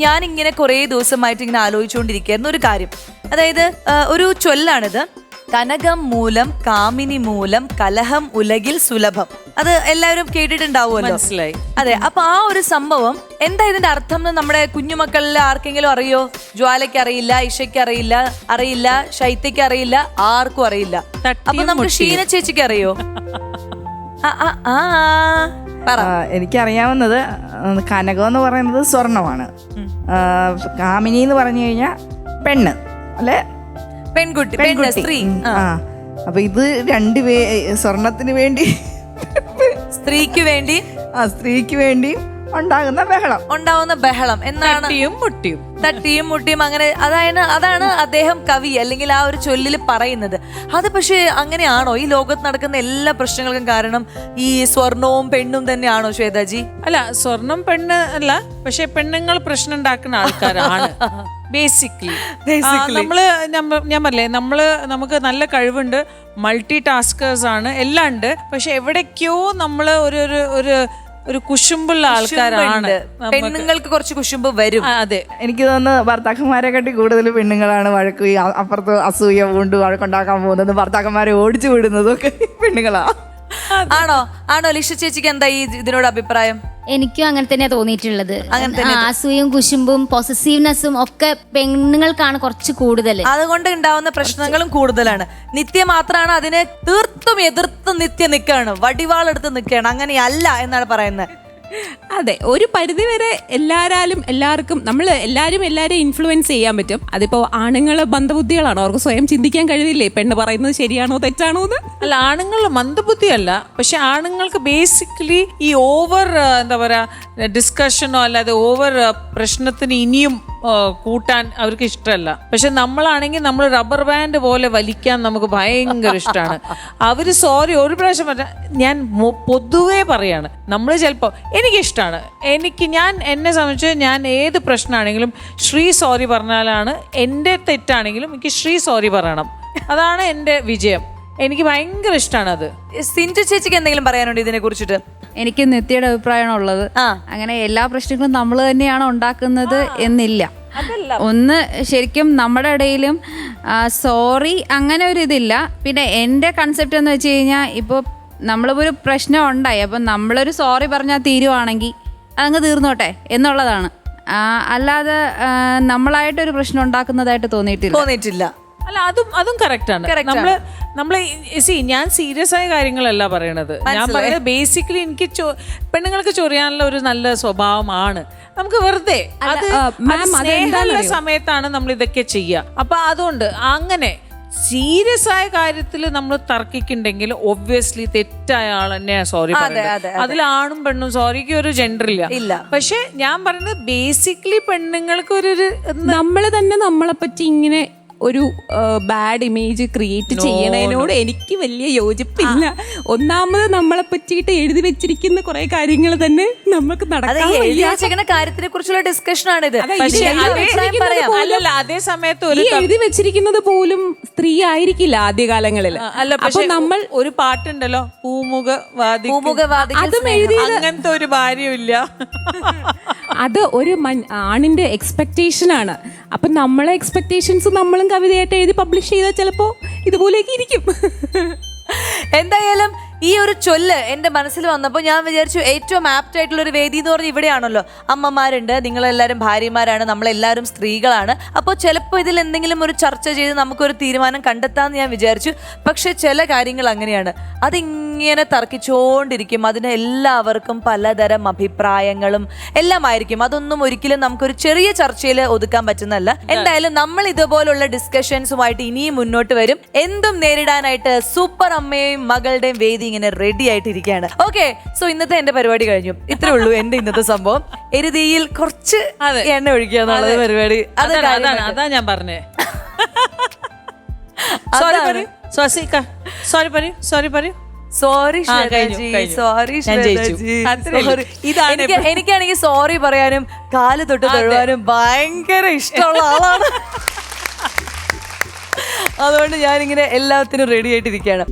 ഞാനിങ്ങനെ കുറേ ദിവസമായിട്ട് ഇങ്ങനെ ആലോചിച്ചുകൊണ്ടിരിക്കുന്ന ഒരു കാര്യം, അതായത് ഒരു ചൊല്ലാണിത്. കനകം മൂലം കാമിനി മൂലം കലഹം ഉലകിൽ സുലഭം. അത് എല്ലാവരും കേട്ടിട്ടുണ്ടാവുമല്ലോ. മനസ്സിലായി. അതെ. അപ്പൊ ആ ഒരു സംഭവം എന്താ ഇതിന്റെ അർത്ഥം എന്ന് നമ്മുടെ കുഞ്ഞുമക്കളിൽ ആർക്കെങ്കിലും അറിയോ? ജ്വാലയ്ക്ക് അറിയില്ല, ഇഷയ്ക്ക് അറിയില്ല, ശൈത്യക്ക് അറിയില്ല, ആർക്കും അറിയില്ല. അപ്പൊ നമുക്ക് ഷീന ചേച്ചിക്ക് അറിയോ? എനിക്കറിയാവുന്നത് കനകം എന്ന് പറയുന്നത് സ്വർണമാണ്. കാമിനി എന്ന് പറഞ്ഞു കഴിഞ്ഞാൽ പെണ്ണ് അല്ലെ, പെൺകുട്ടി, സ്ത്രീ. അപ്പൊ ഇത് സ്വർണത്തിന് വേണ്ടി സ്ത്രീക്ക് വേണ്ടി ഉണ്ടാകുന്ന ബഹളം എന്നാണ്. തട്ടിയും മുട്ടിയും അങ്ങനെ. അതാണ് അദ്ദേഹം കവി അല്ലെങ്കിൽ ആ ഒരു ചൊല്ലിൽ പറയുന്നത്. അത് പക്ഷെ അങ്ങനെയാണോ? ഈ ലോകത്ത് നടക്കുന്ന എല്ലാ പ്രശ്നങ്ങൾക്കും കാരണം ഈ സ്വർണവും പെണ്ണും തന്നെയാണോ ശ്വേതാജി? അല്ല, സ്വർണം പെണ്ണ് അല്ല, പക്ഷെ പെണ്ണുങ്ങൾ പ്രശ്നം ഉണ്ടാക്കുന്ന ആൾക്കാരാണ് ബേസിക്കലി. ഞാൻ പറഞ്ഞേ, നമുക്ക് നല്ല കഴിവുണ്ട്, മൾട്ടി ടാസ്കേഴ്സ് ആണ്, എല്ലാം ഉണ്ട്. പക്ഷെ എവിടേക്കോ നമ്മള് ഒരു കുശുമ്പുള്ള ആൾക്കാരാണ്. പെണ്ണുങ്ങൾക്ക് കുറച്ച് കുശുമ്പ് വരും. അതെ, എനിക്ക് തോന്നുന്നു ഭർത്താക്കന്മാരെ കാട്ടി കൂടുതൽ പെണ്ണുങ്ങളാണ് വഴക്ക്, അപ്പുറത്ത് അസൂയ കൊണ്ട് വഴക്കുണ്ടാക്കാൻ പോകുന്നത്, ഭർത്താക്കന്മാരെ ഓടിച്ചു വിടുന്നതൊക്കെ പെണ്ണുങ്ങളാ. ആണോ ലിഷ ചേച്ചിക്ക് എന്താ ഇതിനോട് അഭിപ്രായം? എനിക്കും അങ്ങനെ തന്നെയാ തോന്നിയിട്ടുള്ളത്. അസൂയും കുശുമ്പും പൊസസീവ്നെസ്സും ഒക്കെ പെണ്ണുങ്ങൾക്കാണ് കുറച്ച് കൂടുതൽ. അതുകൊണ്ട് ഉണ്ടാവുന്ന പ്രശ്നങ്ങളും കൂടുതലാണ്. നിത്യ മാത്രമാണ് അതിനെ തീർത്തും എതിർത്ത് നിൽക്കുകയാണ്, വടിവാളെടുത്ത് നിൽക്കുകയാണ്. അങ്ങനെയല്ല എന്നാണ് പറയുന്നത്. അതെ, ഒരു പരിധിവരെ എല്ലാവർക്കും എല്ലാവരെയും ഇൻഫ്ലുവൻസ് ചെയ്യാൻ പറ്റും. അതിപ്പോ ആണുങ്ങള് മന്ദബുദ്ധികളാണോ? അവർക്ക് സ്വയം ചിന്തിക്കാൻ കഴിയില്ലേ പെണ്ണ് പറയുന്നത് ശരിയാണോ തെറ്റാണോ എന്ന്? അല്ല, ആണുങ്ങൾ മന്ദബുദ്ധിയല്ല, പക്ഷെ ആണുങ്ങൾക്ക് ബേസിക്കലി ഈ ഓവർ എന്താ പറയാ ഡിസ്കഷനോ അല്ലാതെ ഓവർ പ്രശ്നത്തിന് ഇനിയും കൂട്ടാൻ അവർക്ക് ഇഷ്ടമല്ല. പക്ഷെ നമ്മളാണെങ്കിൽ നമ്മൾ റബ്ബർ ബാൻഡ് പോലെ വലിക്കാൻ നമുക്ക് ഭയങ്കര ഇഷ്ടമാണ്. അവര് സോറി ഒരു പ്രാവശ്യം പറഞ്ഞാൽ, ഞാൻ പൊതുവേ പറയാണ്, നമ്മൾ ചിലപ്പോൾ എനിക്കിഷ്ടമാണ്, എന്നെ സംബന്ധിച്ച് ഞാൻ ഏത് പ്രശ്നമാണെങ്കിലും ശ്രീ സോറി പറഞ്ഞാലാണ്, എൻ്റെ തെറ്റാണെങ്കിലും എനിക്ക് ശ്രീ സോറി പറയണം. അതാണ് എൻ്റെ വിജയം. എനിക്ക് ഭയങ്കര ഇഷ്ടമാണ് അത്. സിഞ്ചു ചേച്ചിക്ക് എന്തെങ്കിലും പറയാനുണ്ടോ ഇതിനെ കുറിച്ചിട്ട്? എനിക്ക് നിത്യയുടെ അഭിപ്രായമാണ് ഉള്ളത്. അങ്ങനെ എല്ലാ പ്രശ്നങ്ങളും നമ്മൾ തന്നെയാണ് ഉണ്ടാക്കുന്നത് എന്നില്ല. ഒന്ന് ശരിക്കും നമ്മുടെ ഇടയിലും സോറി അങ്ങനെ ഒരു ഇതില്ല. പിന്നെ എൻ്റെ കൺസെപ്റ്റ് എന്ന് വെച്ച് കഴിഞ്ഞാൽ, ഇപ്പോൾ നമ്മളിപ്പോൾ ഒരു പ്രശ്നം ഉണ്ടായി, അപ്പം നമ്മളൊരു സോറി പറഞ്ഞാൽ തീരുവാണെങ്കിൽ അതങ്ങ് തീർന്നോട്ടെ എന്നുള്ളതാണ്. അല്ലാതെ നമ്മളായിട്ടൊരു പ്രശ്നം ഉണ്ടാക്കുന്നതായിട്ട് തോന്നിയിട്ടില്ല. അല്ല, അതും കറക്റ്റാണ്. നമ്മള് ഞാൻ സീരിയസ് ആയ കാര്യങ്ങളല്ല പറയണത്. ഞാൻ പറയുന്നത് ബേസിക്കലി എനിക്ക് പെണ്ണുങ്ങൾക്ക് ചൊറിയാനുള്ള ഒരു നല്ല സ്വഭാവമാണ്. നമുക്ക് വെറുതെ സ്നേഹമുള്ള സമയത്താണ് നമ്മൾ ഇതൊക്കെ ചെയ്യുക. അപ്പൊ അതുകൊണ്ട് അങ്ങനെ സീരിയസ് ആയ കാര്യത്തിൽ നമ്മൾ തർക്കിക്കുണ്ടെങ്കിൽ ഒബ്വിയസ്ലി തെറ്റായ ആൾ തന്നെയാണ് സോറി പറയുന്നത്. അതിൽ ആണും പെണ്ണും സോറിക്ക് ഒരു ജെൻഡർ ഇല്ല. പക്ഷെ ഞാൻ പറയുന്നത് ബേസിക്കലി പെണ്ണുങ്ങൾക്ക് ഒരു നമ്മള് തന്നെ നമ്മളെ പറ്റി ഇങ്ങനെ ഒരു ബാഡ് ഇമേജ് ക്രിയേറ്റ് ചെയ്യണതിനോട് എനിക്ക് വലിയ യോജിപ്പില്ല. ഒന്നാമത് നമ്മളെ പറ്റിയിട്ട് എഴുതി വെച്ചിരിക്കുന്ന കുറെ കാര്യങ്ങൾ തന്നെ നമുക്ക് നടക്കുന്ന കാര്യത്തിനെ കുറിച്ചുള്ള ഡിസ്കഷൻ ആണിത്. അതേ സമയത്ത് എഴുതി വെച്ചിരിക്കുന്നത് പോലും സ്ത്രീ ആയിരിക്കില്ല ആദ്യകാലങ്ങളിൽ. അല്ല, പക്ഷെ നമ്മൾ ഒരു പാട്ടുണ്ടല്ലോ, പൂമുഖവാദി, അതും എഴുതി അങ്ങനത്തെ ഒരു ഭാര്യയില്ല. അത് ഒരു ആണിന്റെ എക്സ്പെക്ടേഷൻ ആണ്. അപ്പൊ നമ്മളെ എക്സ്പെക്ടേഷൻസ് നമ്മളും കവിതയായിട്ട് എഴുതി പബ്ലിഷ് ചെയ്താൽ ചിലപ്പോ ഇതുപോലെയൊക്കെ ഇരിക്കും. എന്തായാലും ഈ ഒരു ചൊല്ല് എൻ്റെ മനസ്സിൽ വന്നപ്പോൾ ഞാൻ വിചാരിച്ചു ഏറ്റവും ആപ്റ്റ് ആയിട്ടുള്ള ഒരു വേദി എന്ന് പറഞ്ഞാൽ ഇവിടെയാണല്ലോ. അമ്മമാരുണ്ട്, നിങ്ങളെല്ലാവരും ഭാര്യമാരാണ്, നമ്മളെല്ലാവരും സ്ത്രീകളാണ്. അപ്പോൾ ചിലപ്പോൾ ഇതിൽ എന്തെങ്കിലും ഒരു ചർച്ച ചെയ്ത് നമുക്കൊരു തീരുമാനം കണ്ടെത്താമെന്ന് ഞാൻ വിചാരിച്ചു. പക്ഷെ ചില കാര്യങ്ങൾ അങ്ങനെയാണ്, അതിങ്ങനെ തർക്കിച്ചുകൊണ്ടിരിക്കും. അതിന് എല്ലാവർക്കും പലതരം അഭിപ്രായങ്ങളും എല്ലാം ആയിരിക്കും. അതൊന്നും ഒരിക്കലും നമുക്കൊരു ചെറിയ ചർച്ചയിൽ ഒതുക്കാൻ പറ്റുന്നതല്ല. എന്തായാലും നമ്മൾ ഇതുപോലുള്ള ഡിസ്കഷൻസുമായിട്ട് ഇനിയും മുന്നോട്ട് വരും. എന്തും നേരിടാനായിട്ട് സൂപ്പർ അമ്മയും മകളുടെയും വേദി ഇങ്ങനെ റെഡി ആയിട്ടിരിക്കുകയാണ്. ഓക്കെ, സോ ഇന്നത്തെ എന്റെ പരിപാടി കഴിഞ്ഞു. ഇത്രേ ഉള്ളൂ എന്റെ ഇന്നത്തെ സംഭവം. എരുതിയിൽ കുറച്ച് എണ്ണ ഒഴിക്കുക എന്നുള്ളത് പരിപാടി. അതാ ഞാൻ പറഞ്ഞേ. സോറി എനിക്കാണെങ്കിൽ സോറി പറയാനും കാല് തൊട്ട് തൊഴുവാനും ഭയങ്കര ഇഷ്ടമുള്ള ആളാണ്. അതുകൊണ്ട് ഞാനിങ്ങനെ എല്ലാത്തിനും റെഡി ആയിട്ടിരിക്കുകയാണ്.